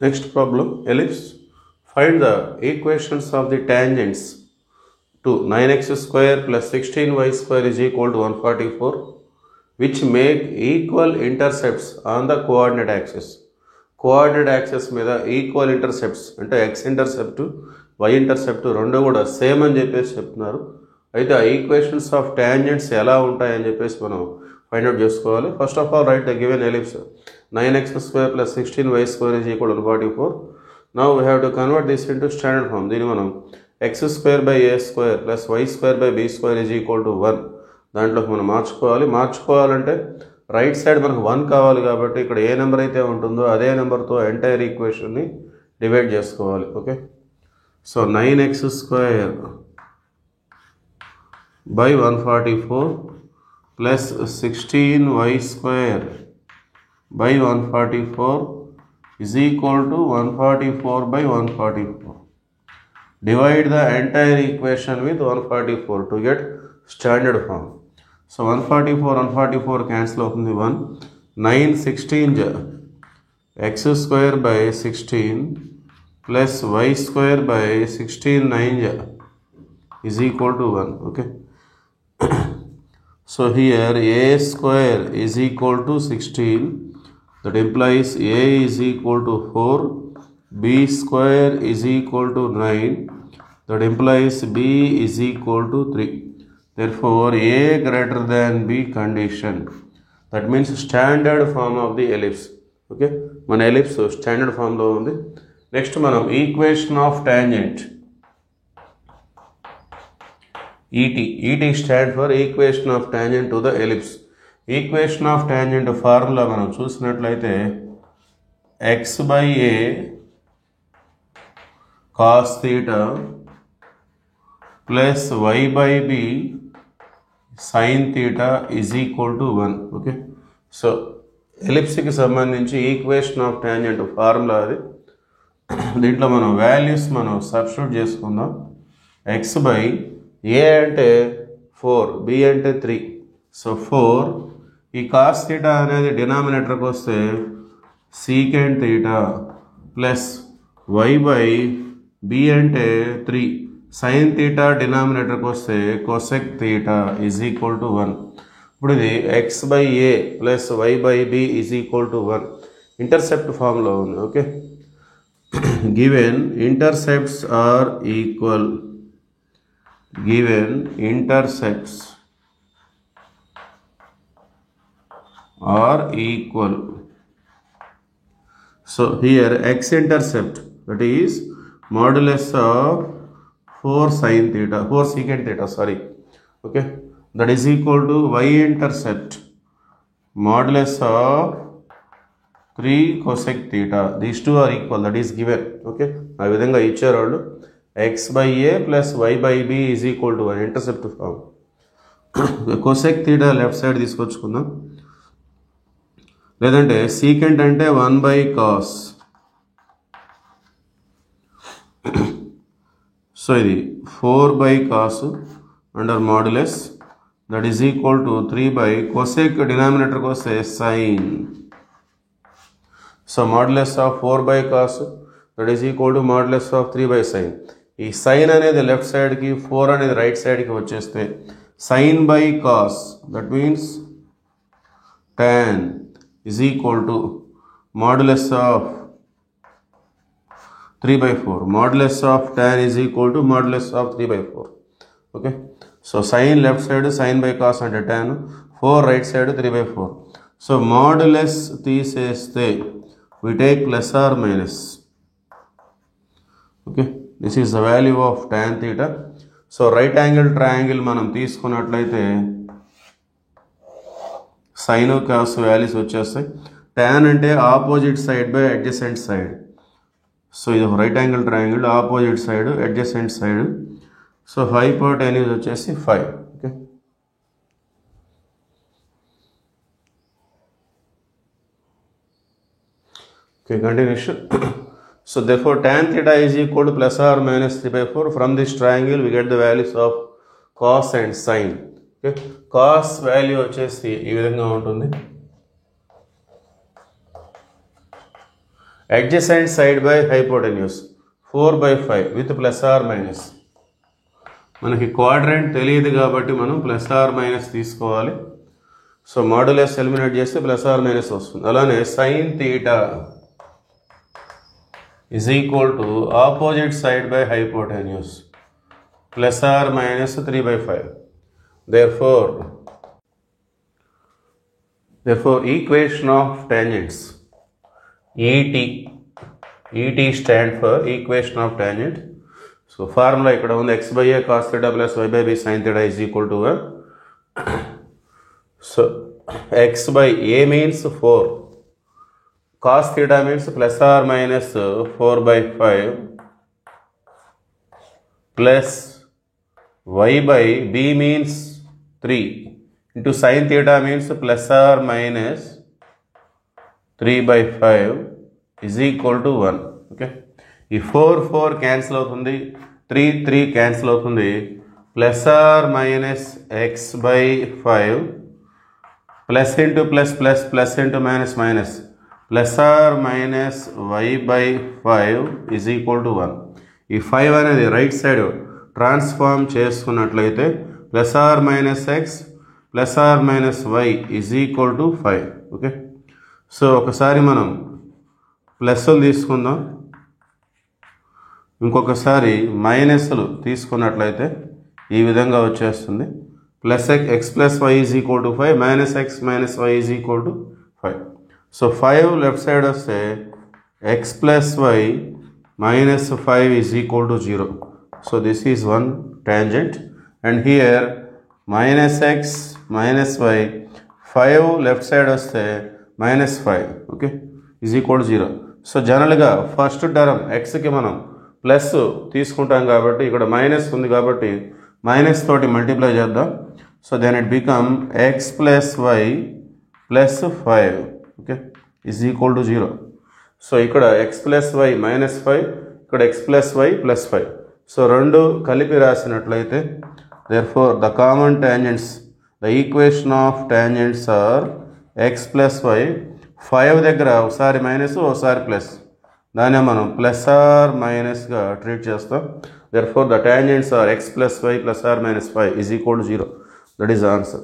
Next problem, ellipse. Find the equations of the tangents to 9x square plus 16y square is equal to 144, which make equal intercepts on the coordinate axis. Coordinate access మీద equal intercepts అంటే X intercept Y intercept రెండు కూడా same అని చెప్పేసి చెప్తున్నారు. అయితే ఆ equations of tangents ఎలా ఉంటాయని చెప్పేసి మనం ఫైండ్ అవుట్ చేసుకోవాలి. First of all right the given ellipse 9x square plus 16y square is equal to 144. Now we have to convert this into standard form. దీన్ని మనం x square by a square plus y square by b square is equal to 1 దాంట్లోకి మనం మార్చుకోవాలంటే right side మనకు 1 కావాలి కాబట్టి ఇక్కడ ఏ number అయితే ఉంటుందో అదే నెంబర్తో ఎంటైర్ ఈక్వేషన్ని డివైడ్ చేసుకోవాలి. Okay, so 9x square by 144 plus 16y square by 144 is equal to 144 by 144. Divide the entire equation with 144 to get standard form. So 144 cancel అవుతుంది 1. 9 16 x square by 16 plus y square by 16 9 is equal to 1. Okay. So here a square is equal to 16. That implies a is equal to 4, b square is equal to 9. That implies b is equal to 3. Therefore, a greater than b condition. That means standard form of the ellipse. Okay, మన ellipse standard form లో ఉంది. Next మనం equation of tangent. ET stand for equation of tangent to the ellipse. Equation of tangent formula మనం చూసినట్లయితే x by a cos theta plus y by b sin theta is equal to 1. Okay, so ఎలిప్స్కి సంబంధించి equation of tangent formula అది. దీంట్లో మనం values మనం substitute చేసుకుందాం. x by a అంటే 4, b అంటే 3. సో 4 ఈ కాస్ థీటా అనేది డినామినేటర్కి వస్తే secant theta plus Y by B అంటే 3 సైన్ థీటా డినామినేటర్కి వస్తే cosec theta is equal to 1. ఇప్పుడు ఇది X by A plus Y by B is equal to 1 intercept ఫామ్లో ఉంది. Okay, given intercepts are equal, given intercepts are equal. So here x intercept, that is modulus of 4 sin theta, 4 secant theta, sorry. Okay, that is equal to y intercept modulus of 3 cosec theta. These two are equal, that is given. Okay, ఆ విధంగా ఇచ్చారు వాళ్ళు. x by a plus y by b is equal to 1 intercept form. cosec theta left side తీసుకొచ్చుకుందాం. లేదంటే secant అంటే 1 by cos. So ఇది 4 by cos under modulus that is equal to 3 by cosec డినామినేటర్కి వస్తే sine. So modulus of 4 by cos that is equal to modulus of 3 by sine. ఈ sine అనేది left సైడ్కి, 4 అనేది right సైడ్కి వచ్చేస్తే sine by cos that means tan is equal to modulus of 3 by 4. Modulus of tan is equal to modulus of 3 by 4. Okay, so sin left side sin by cos అంటే tan, 4 right side 3 by 4. So modulus తీసేస్తే we take plus or minus. Okay, this is the value of tan theta. So right angle triangle మనం తీసుకున్నట్లయితే sine cos values వచ్చేస్తాయి. Tan అంటే opposite side by adjacent side. So ఇది right angle triangle, opposite side adjacent side. So 5/10 వచ్చేసి 5. Okay, okay continuation. So therefore tan theta is equal to plus or minus 3 by 4. From this triangle we get the values of cos and sin. Okay, cos value వచ్చేసి ఈ విధంగా ఉంటుంది. adjacent side by hypotenuse 4/5 with plus or minus. మనకి quadrant తెలియదు కాబట్టి మనం plus or minus తీసుకోవాలి. So modulus eliminate చేస్తే ప్లస్ ఆర్ మైనస్ వస్తుంది. అలానే sine theta is equal to opposite side by hypotenuse plus or minus 3/5. Therefore equation of tangents ET stand for equation of tangent. So formula ikkada undi x by a cos theta plus y by b sin theta is equal to 1. So x by a means 4, cos theta means plus or minus 4/5 plus y by b means 3 into sin theta means plus or minus 3/5 is equal to 1. Okay, ఈ 4 cancel అవుతుంది, 3 cancel అవుతుంది, plus or minus X by 5 plus into plus into minus plus or minus Y by 5 is equal to 1. ఈ 5 అనేది right side transform చేసుకున్నట్లయితే plus or minus X plus or minus why is equal to 5. Okay, so ఒకసారి మనం ప్లస్లు తీసుకుందాం, ఇంకొకసారి మైనస్లు తీసుకున్నట్లయితే ఈ విధంగా వచ్చేస్తుంది. Plus x plus y is equal to 5 minus x minus why is equal to 5. So 5 left side వస్తే x plus why minus 5 is equal to 0. So this is one tangent and here minus x minus y 5 left side వస్తే minus 5 okay is equal to 0. So జనరల్గా first term ఎక్స్కి మనం plus తీసుకుంటాం కాబట్టి ఇక్కడ minus ఉంది కాబట్టి మైనస్ తోటి మల్టిప్లై చేద్దాం. So then it become X plus Y plus 5 okay is equal to 0. So ఇక్కడ ఎక్స్ ప్లస్ వై మైనస్ 5, ఇక్కడ X plus Y plus 5. So రెండు కలిపి రాసినట్లయితే therefore the common tangents, the equation of tangents are x plus y. 5 దగ్గర ఒకసారి minus ఒకసారి plus, దాన్ని మనం plus are మైనస్గా treat చేస్తాం. therefore the tangents are x plus y plus or minus 5 is equal to 0. That is the answer.